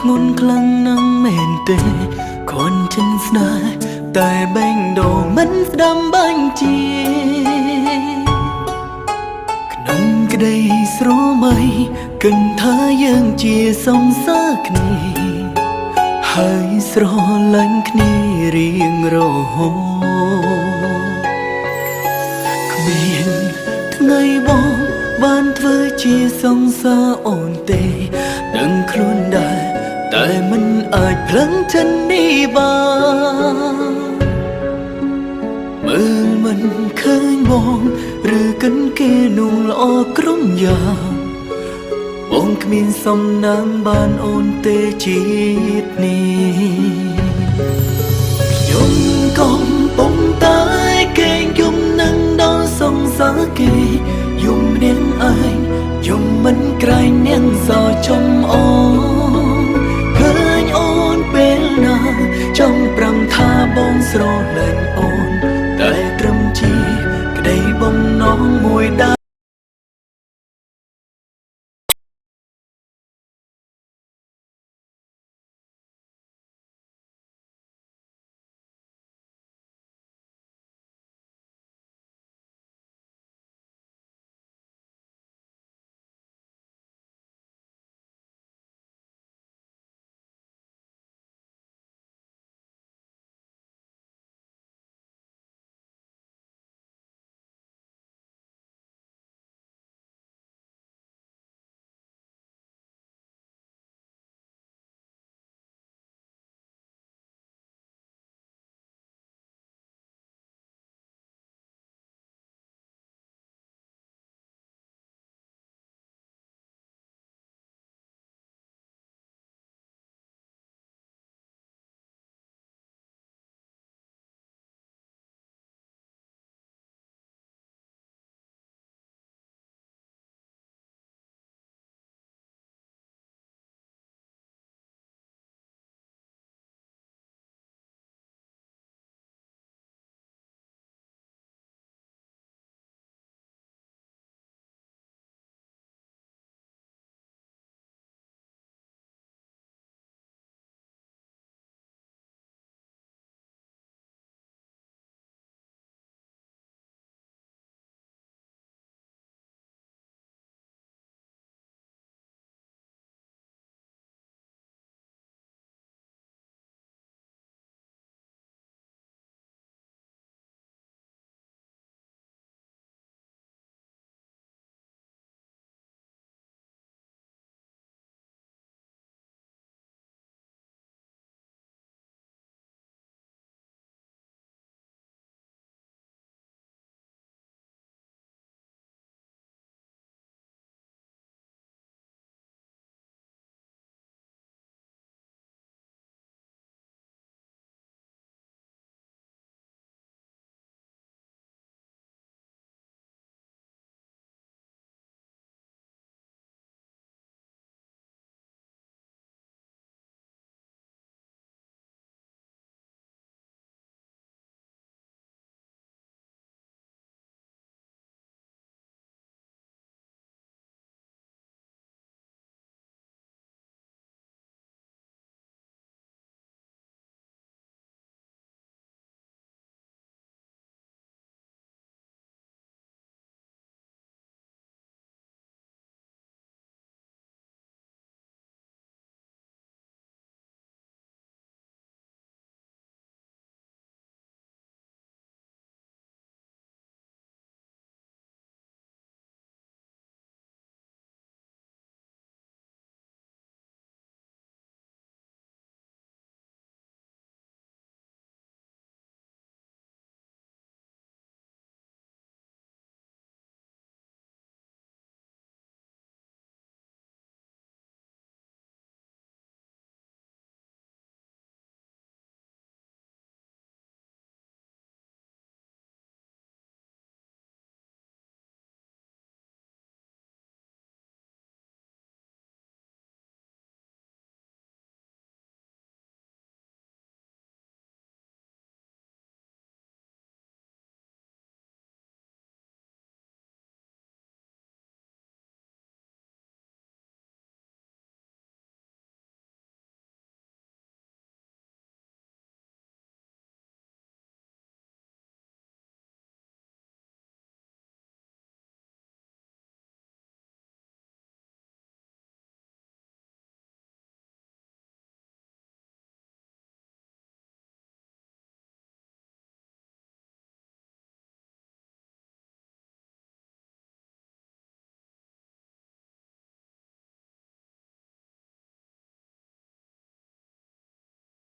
ធ្ងន់ខ្លាំងណាស់មែនទេคนฉันស្នេហ៍តែបេងដូងមិនស្ដាំបាញ់ជាក្នុងក្តីស្រមៃគិនថាយើងជាសង្សារគ្នាហើយស្រឡាញ់គ្នារៀងរហូតគ្មានថ្ងៃបងបានធ្វើជាសង្សារអូនទេដឹងខ្លួនដែរតែមិនអាចផ្លឹងចិននេះបានមើលមិនឃើញបងឬកិនគេនោះល្អក្រុមយ៉ាងបងគ្មានសំណាងបានអូនទេជាតិនេះខ្ញុំកំពុងតែគេយំនឹងដល់សង្សារគេយំនាងឯងយំមិនក្រែងនាងសោចំអ